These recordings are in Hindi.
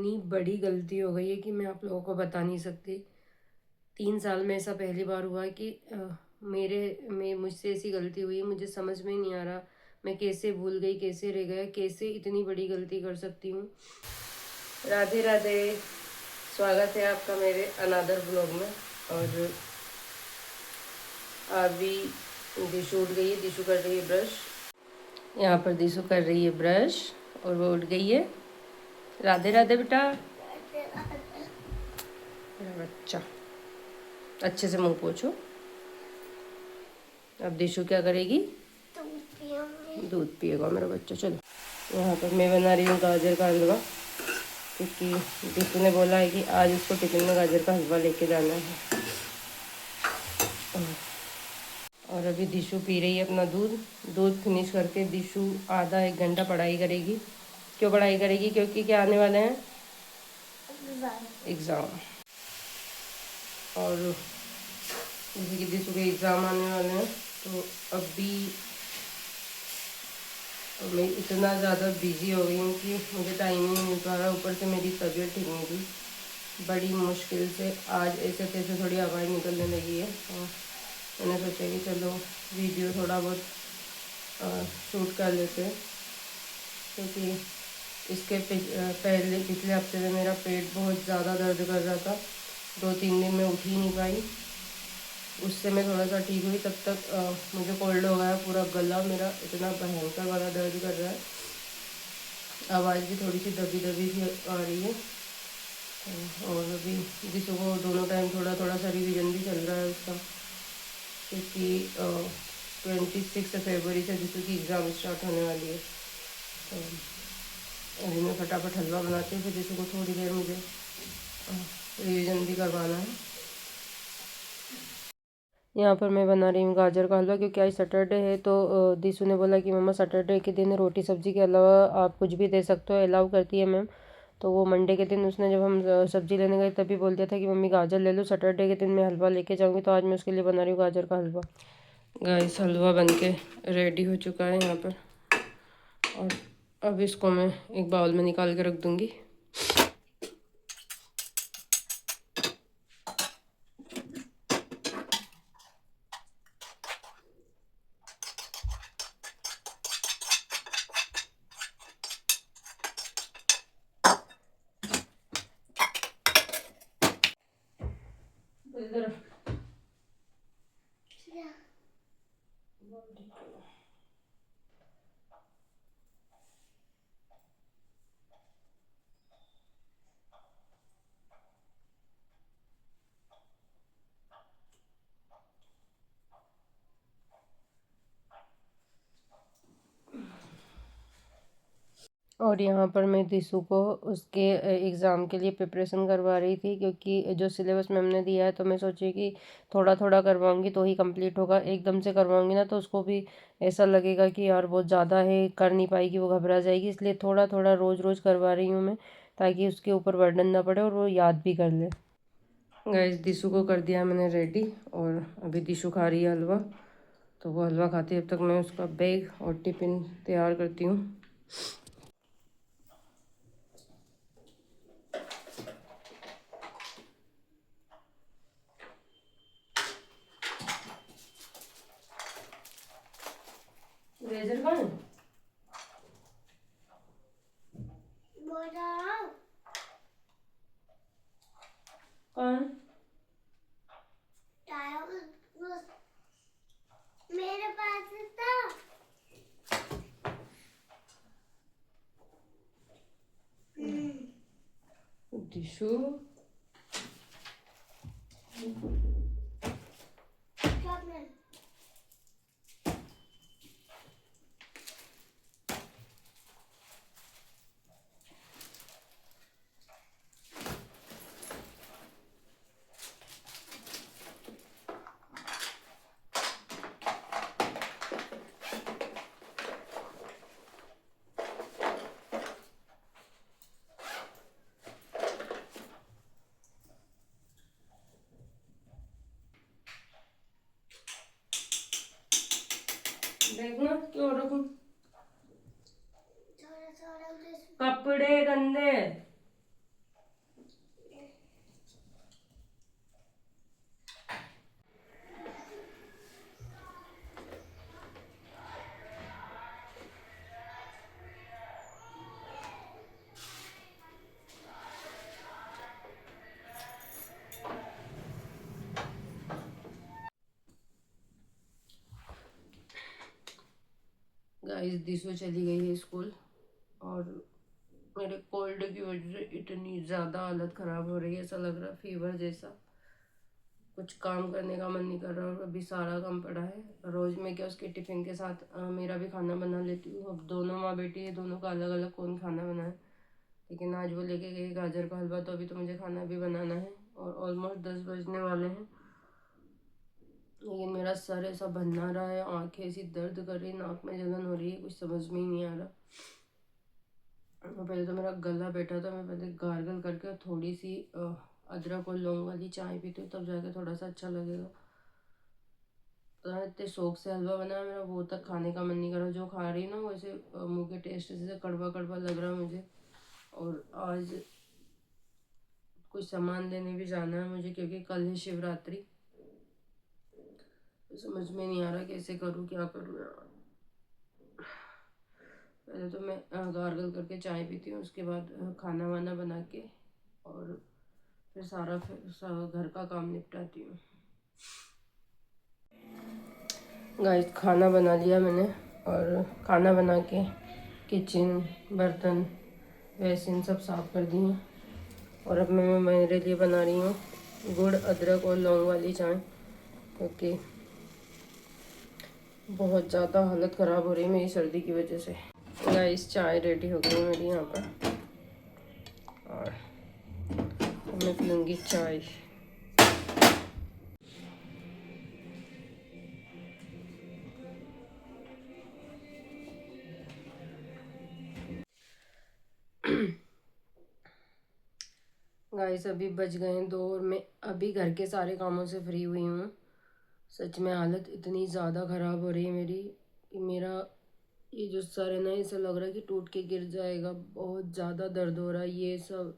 इतनी बड़ी गलती हो गई है कि मैं आप लोगों को बता नहीं सकती। 3 साल में ऐसा पहली बार हुआ है कि मेरे में मुझसे ऐसी गलती हुई है। मुझे समझ में नहीं आ रहा मैं कैसे भूल गई, कैसे रह गया, कैसे इतनी बड़ी गलती कर सकती हूँ। राधे राधे, स्वागत है आपका मेरे अनादर ब्लॉग में। और अभी दिशु उठ गई है, दिशु कर रही है ब्रश। यहाँ पर दिशु कर रही है ब्रश और वो उठ गई है। राधे राधे बेटा, मेरा बच्चा। अच्छे से मुंह पोछो। अब दिशु क्या करेगी? दूध पिएगा मेरा बच्चा। चलो, यहाँ पर मैं बना रही हूँ गाजर का हलवा, क्योंकि दिशु ने बोला है कि आज उसको टिफिन में गाजर का हलवा लेके जाना है। और अभी दिशु पी रही है अपना दूध। दूध फिनिश करके दिशु आधा एक घंटा पढ़ाई करेगी। क्यों पढ़ाई करेगी? क्योंकि क्या आने वाले हैं? एग्ज़ाम। और जैसे कि दिशु के एग्ज़ाम आने वाले हैं, तो अभी मैं इतना ज़्यादा बिजी हो गई हूँ कि मुझे टाइम ही नहीं मिल पा रहा। ऊपर से मेरी तबीयत ठीक नहीं थी। बड़ी मुश्किल से आज ऐसे तैसे थोड़ी हवाएं निकलने लगी है। तो मैंने सोचा कि चलो वीडियो थोड़ा बहुत शूट कर लेते हैं, क्योंकि इसके पहले पिछले हफ्ते में मेरा पेट बहुत ज़्यादा दर्द कर रहा था। 2-3 दिन में उठ ही नहीं पाई। उससे मैं थोड़ा सा ठीक हुई, तब तक मुझे कोल्ड हो गया। पूरा गला मेरा इतना भयंकर वाला दर्द कर रहा है। आवाज़ भी थोड़ी सी दबी दबी सी आ रही है। और अभी दिशु को दोनों टाइम थोड़ा थोड़ा सा रिवीजन भी चल रहा है उसका, क्योंकि 26 फरवरी से दिशु की एग्ज़ाम स्टार्ट होने वाली है। तो अभी मैं फटाफट हलवा बनाती हूँ, फिर दिशु को थोड़ी देर मुझे रिवीजन भी करवाना है। यहाँ पर मैं बना रही हूँ गाजर का हलवा, क्योंकि आज सैटरडे है। तो दिशु ने बोला कि मम्मा सैटरडे के दिन रोटी सब्जी के अलावा आप कुछ भी दे सकते हो, अलाउ करती है मैम। तो वो मंडे के दिन उसने, जब हम सब्जी लेने गए, तभी बोल दिया था कि मम्मी गाजर ले लो, सैटरडे के दिन मैं हलवा लेके जाऊँगी। तो आज मैं उसके लिए बना रही हूँ गाजर का हलवा। गाइस, हलवा बन के रेडी हो चुका है यहाँ पर, और अब इसको मैं एक बाउल में निकाल के रख दूँगी। इधर और यहाँ पर मैं दिशु को उसके एग्ज़ाम के लिए प्रिपरेशन करवा रही थी, क्योंकि जो सिलेबस मैम ने दिया है, तो मैं सोची कि थोड़ा थोड़ा करवाऊँगी तो ही कंप्लीट होगा। एकदम से करवाऊँगी ना तो उसको भी ऐसा लगेगा कि यार बहुत ज़्यादा है, कर नहीं पाएगी, वो घबरा जाएगी। इसलिए थोड़ा थोड़ा रोज़ रोज़ करवा रही हूँ मैं, ताकि उसके ऊपर बर्डन ना पड़े और वो याद भी कर ले। गाइस, दिशु को कर दिया मैंने रेडी, और अभी दिशु खा रही है हलवा। तो वो हलवा खाती है, जब तक मैं उसका बैग और टिफ़िन तैयार करती हूँ। रेजर कौन है? कौन? मेरे पास था। दिशु, देखना क्यों रखूं थोड़ा थोड़ा कपड़े गंदे। गाइस दिसो चली गई है स्कूल और मेरे कोल्ड की वजह से इतनी ज़्यादा हालत ख़राब हो रही है, ऐसा लग रहा है फीवर जैसा। कुछ काम करने का मन नहीं कर रहा और अभी सारा काम पड़ा है। रोज़ मैं क्या उसके टिफ़िन के साथ मेरा भी खाना बना लेती हूँ। अब दोनों माँ बेटी है, दोनों का अलग अलग कौन खाना बनाए, लेकिन आज वो लेके गई गाजर का हलवा, तो अभी तो मुझे खाना भी बनाना है और ऑलमोस्ट 10 बजने वाले हैं। लेकिन मेरा सर ऐसा भन्ना रहा है, आंखें ऐसी दर्द कर रही, नाक में जलन हो रही है, कुछ समझ में ही नहीं आ रहा। पहले तो मेरा गला बैठा था, मैं पहले गार्गल करके थोड़ी सी अदरक और लौंग वाली चाय पीती हूँ, तब जाके थोड़ा सा अच्छा लगेगा। तो इतने शौक से हलवा बनाया मेरा, वो तक खाने का मन नहीं कर रहा। जो खा रही ना वो ऐसे मुँह के टेस्ट से कड़वा कड़वा लग रहा है मुझे। और आज कुछ सामान लेने भी जाना है मुझे, क्योंकि कल है शिवरात्रि। समझ में नहीं आ रहा कैसे करूँ, क्या करूँ यार। पहले तो मैं गार्गल करके चाय पीती हूँ, उसके बाद खाना वाना बना के और फिर सारा घर का काम निपटाती हूँ। गाइस खाना बना लिया मैंने और खाना बना के किचन बर्तन बेसिन सब साफ़ कर दिए और अब मैं मेरे लिए बना रही हूँ गुड़ अदरक और लौंग वाली चाय, क्योंकि बहुत ज़्यादा हालत ख़राब हो रही है मेरी सर्दी की वजह से। गाइस चाय रेडी हो गई मेरी यहाँ पर और मैं पीऊँगी चाय। गाइस अभी बज गए हैं 2 और मैं अभी घर के सारे कामों से फ्री हुई हूँ। सच में हालत इतनी ज़्यादा ख़राब हो रही है मेरी कि मेरा ये जो सर है ना, ऐसा लग रहा है कि टूट के गिर जाएगा। बहुत ज़्यादा दर्द हो रहा है, ये सब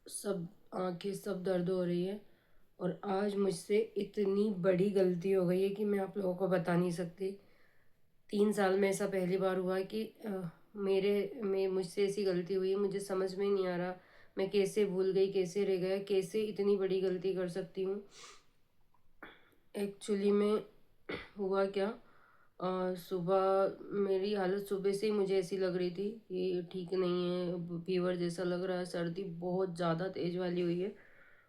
सब आंखें सब दर्द हो रही है। और आज मुझसे इतनी बड़ी गलती हो गई है कि मैं आप लोगों को बता नहीं सकती। 3 साल में ऐसा पहली बार हुआ है कि मुझसे ऐसी गलती हुई है। मुझे समझ में नहीं आ रहा मैं कैसे भूल गई, कैसे रह गया, कैसे इतनी बड़ी गलती कर सकती हूँ। एक्चुअली में हुआ क्या, सुबह मेरी हालत सुबह से ही मुझे ऐसी लग रही थी कि ठीक नहीं है, फीवर जैसा लग रहा है, सर्दी बहुत ज़्यादा तेज़ वाली हुई है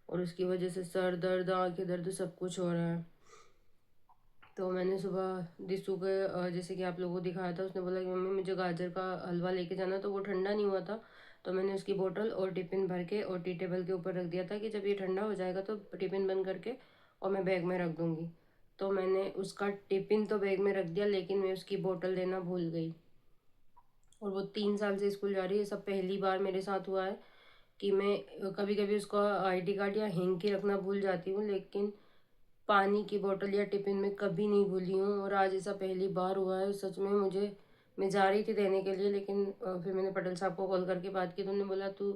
और उसकी वजह से सर दर्द आँखें दर्द सब कुछ हो रहा है। तो मैंने सुबह दिसू के जैसे कि आप लोगों को दिखाया था, उसने बोला कि मम्मी मुझे गाजर का हलवा लेके जाना, तो वो ठंडा नहीं हुआ था। तो मैंने उसकी बोतल और टिफ़िन भर के और टी टेबल के ऊपर रख दिया था कि जब ये ठंडा हो जाएगा तो टिफ़िन बंद करके और मैं बैग में रख दूँगी। तो मैंने उसका टिफ़िन तो बैग में रख दिया, लेकिन मैं उसकी बोतल देना भूल गई। और वो 3 साल से स्कूल जा रही है, सब पहली बार मेरे साथ हुआ है कि मैं कभी कभी उसका आईडी कार्ड या हिंग के रखना भूल जाती हूँ, लेकिन पानी की बोतल या टिफ़िन में कभी नहीं भूली हूँ। और आज ऐसा पहली बार हुआ है सच में। मैं जा रही थी देने के लिए, लेकिन फिर मैंने पटेल साहब को कॉल करके बात की, तो उन्होंने बोला तू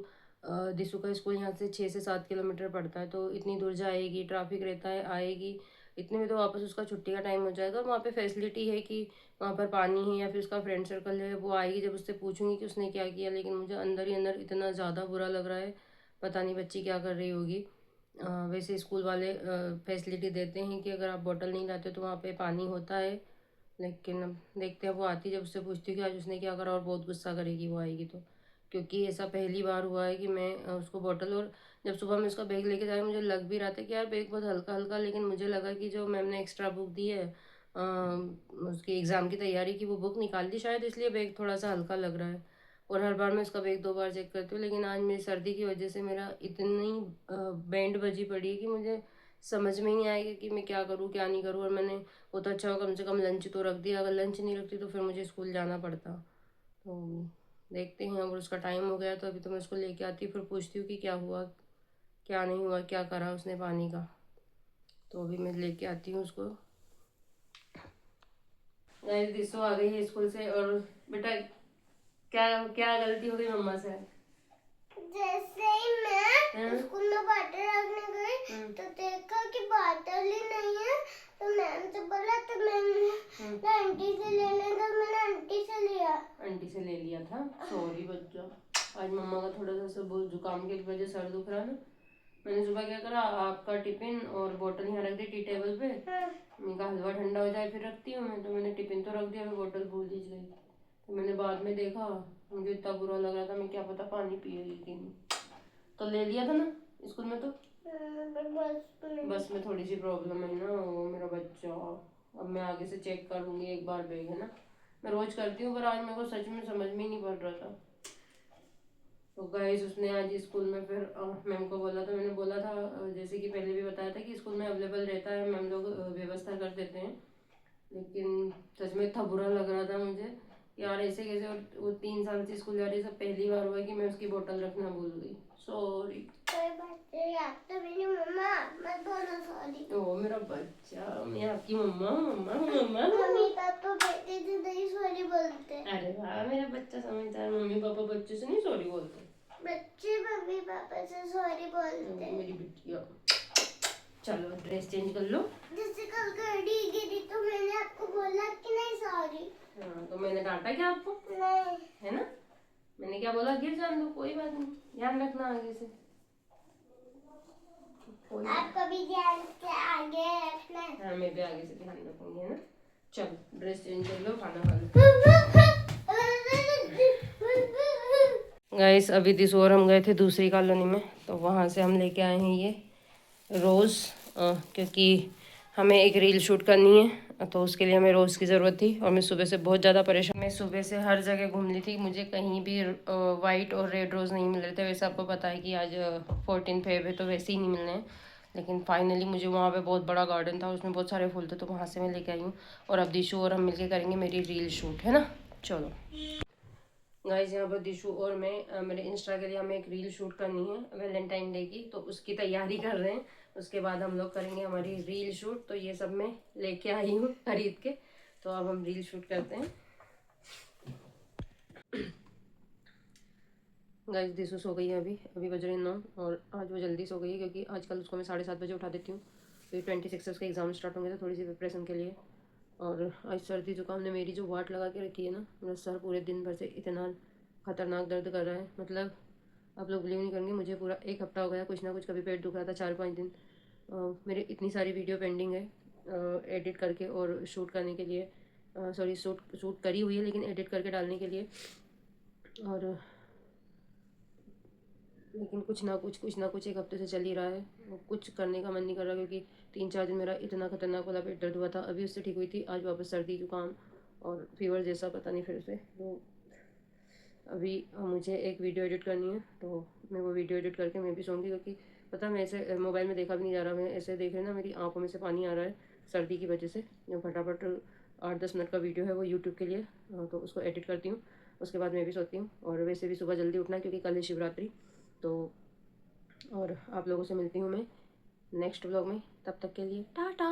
दिसू का स्कूल यहाँ से 6 से 7 किलोमीटर पड़ता है, तो इतनी दूर जाएगी, ट्रैफिक रहता है, आएगी इतने में तो वापस उसका छुट्टी का टाइम हो जाएगा। और वहाँ पे फैसिलिटी है कि वहाँ पर पानी है या फिर उसका फ्रेंड सर्कल है, वो आएगी जब उससे पूछूंगी कि उसने क्या किया। लेकिन मुझे अंदर ही अंदर इतना ज़्यादा बुरा लग रहा है, पता नहीं बच्ची क्या कर रही होगी। वैसे स्कूल वाले फैसिलिटी देते हैं कि अगर आप बोतल नहीं लाते तो वहाँ पे पानी होता है, लेकिन अब देखते हैं। वो आती जब उससे पूछती हूँ कि आज उसने क्या करा, और बहुत गुस्सा करेगी वो आएगी तो, क्योंकि ऐसा पहली बार हुआ है कि मैं उसको बोतल, और जब सुबह मैं उसका बैग लेके जा रही मुझे लग भी रहा था कि यार बैग बहुत हल्का हल्का, लेकिन मुझे लगा कि जो मैम ने एक्स्ट्रा बुक दी है उसकी एग्ज़ाम की तैयारी की, वो बुक निकाल दी शायद, इसलिए बैग थोड़ा सा हल्का लग रहा है। और हर बार मैं उसका बैग 2 बार चेक करती हूँ, लेकिन आज मेरी सर्दी की वजह से मेरा इतनी बैंड बजी पड़ी है कि मुझे समझ में ही नहीं आएगा कि मैं क्या करूँ क्या नहीं करूँ। और मैंने वो तो अच्छा हो कम से कम लंच तो रख दिया, अगर लंच नहीं रखती तो फिर मुझे स्कूल जाना पड़ता। तो देखते हैं, अगर उसका टाइम हो गया तो अभी तो मैं उसको लेके आती, फिर पूछती हूँ कि क्या हुआ क्या नहीं हुआ, क्या करा उसने पानी का। तो अभी मैं लेके आती हूँ उसको। गाइस दिसो आ गई है स्कूल से, और बेटा क्या क्या गलती हो गई मम्मा से? जैसे ही मैं स्कूल में बॉटल रखने गई तो देखा कि बॉटल ही नहीं है, तो मैम से बोला, तो मैम ने आंटी से लेने का, मैंने आंटी से लिया। आंटी से ले लिया था, सॉरी बच्चा। आज मम्मा का थोड़ा सा सब जुकाम की वजह सर दुख रहा ना। मैंने सुबह क्या करा, आपका टिफिन और बोतल यहाँ रख दी टी टेबल पे। मैं कहा हलवा ठंडा हो जाए फिर रखती हूँ मैं, तो मैंने टिफिन तो रख दिया, मैं बोतल भूल ही गई। तो मैंने बाद में देखा, मुझे इतना बुरा लग रहा था, मैं क्या पता पानी पिए लेकिन तो ले लिया था ना स्कूल में। तो बस में थोड़ी सी प्रॉब्लम है ना, वो मेरा बच्चा। अब मैं आगे से चेक कर लूँगी एक बार बैग, है ना। मैं रोज़ करती हूँ पर आज मेरे को सच में समझ में ही नहीं पड़ रहा था। तो गाइस उसने आज स्कूल में फिर मैम को बोला था, मैंने बोला था जैसे कि पहले भी बताया था कि स्कूल में अवेलेबल रहता है, मैम लोग व्यवस्था कर देते हैं। लेकिन सच में इतना बुरा लग रहा था मुझे यार, ऐसे कैसे। और वो 3 साल से स्कूल जा रही है, सब पहली बार हुआ कि मैं उसकी बोतल रखना भूल गई। सॉरी। कोई बात नहीं, आप तो मेरी मम्मा, मत बोलो सॉरी। ओ मेरा बच्चा, मैं आपकी मम्मा मम्मा मम्मा। मम्मी पापा बेटे से नहीं सॉरी बोलते। अरे वाह मेरा बच्चा समझदार, मम्मी पापा बच्चे से नहीं सॉरी बोलते, बच्चे मम्मी पापा से सॉरी बोलते। मेरी बिटिया। चलो ड्रेस चेंज कर लो। जैसे कल गाड़ी गिरी तो मैंने आपको बोला कि नहीं सॉरी। हाँ तो मैंने डांटा क्या आपको? नहीं। है ना, मैंने क्या बोला, गिर जान दो कोई बात नहीं, ध्यान रखना आगे से। आपको भी ध्यान से आगे रखना है। हाँ मैं भी आगे से ध्यान रखूंगी, है ना। चलो ड्रेस चेंज कर लो, खाना खा लो। गाइस अभी दिस और हम गए थे दूसरी कॉलोनी में, तो वहाँ से हम लेके आए हैं ये रोज़, क्योंकि हमें एक रील शूट करनी है, तो उसके लिए हमें रोज़ की ज़रूरत थी। और मैं सुबह से बहुत ज़्यादा परेशान, मैं सुबह से हर जगह घूम ली थी, मुझे कहीं भी वाइट और रेड रोज़ नहीं मिल रहे थे। वैसे आपको पता है कि आज 14 फेब है, तो वैसे ही नहीं मिलने हैं। लेकिन फाइनली मुझे वहाँ पे बहुत बड़ा गार्डन था, उसमें बहुत सारे फूल थे, तो वहाँ से मैं लेके आई हूँ। और अब दिशु और हम मिलके करेंगे मेरी रील शूट, है ना। चलो गाइस यहाँ पर दिशु और मैं मेरे इंस्टा के लिए हमें एक रील शूट करनी है वैलेंटाइन डे की, तो उसकी तैयारी कर रहे हैं। उसके बाद हम लोग करेंगे हमारी रील शूट, तो ये सब मैं लेके आई हूँ खरीद के। तो अब हम रील शूट करते हैं। गाइस दिशु सो गई है, अभी अभी बज रहे 9, और आज वो जल्दी सो गई है क्योंकि आजकल उसको मैं 7:30 बजे उठा देती हूँ। तो 26 उसके एग्ज़ाम स्टार्ट होंगे, तो थोड़ी सी प्रिपरेशन के लिए। और आज सर्दी जुकाम ने मेरी जो वाट लगा के रखी है ना, मेरा सर पूरे दिन भर से इतना खतरनाक दर्द कर रहा है, मतलब आप लोग बिलीव नहीं करेंगे, मुझे पूरा 1 हफ्ता हो गया कुछ ना कुछ, कभी पेट दुख रहा था 4-5 दिन। मेरे इतनी सारी वीडियो पेंडिंग है एडिट करके और शूट करने के लिए, सॉरी शूट करी हुई है लेकिन एडिट करके डालने के लिए। और लेकिन कुछ ना कुछ 1 हफ्ते से चल ही रहा है, वो कुछ करने का मन नहीं कर रहा, क्योंकि 3-4 दिन मेरा इतना खतरनाक वाला पेट दर्द हुआ था, अभी उससे ठीक हुई थी, आज वापस सर्दी जुकाम और फीवर जैसा पता नहीं फिर से। तो अभी मुझे एक वीडियो एडिट करनी है, तो मैं वो वीडियो एडिट करके मैं भी सोऊंगी, क्योंकि पता मैं ऐसे मोबाइल में देखा भी नहीं जा रहा, मैं ऐसे देख रहे ना मेरी आंखों में से पानी आ रहा है सर्दी की वजह से। जो फटाफट 8-10 मिनट का वीडियो है वो यूट्यूब के लिए, तो उसको एडिट करती हूँ, उसके बाद मैं भी सोती हूँ। और वैसे भी सुबह जल्दी उठना है क्योंकि कल है शिवरात्रि। तो और आप लोगों से मिलती हूँ मैं नेक्स्ट व्लॉग में, तब तक के लिए टाटा।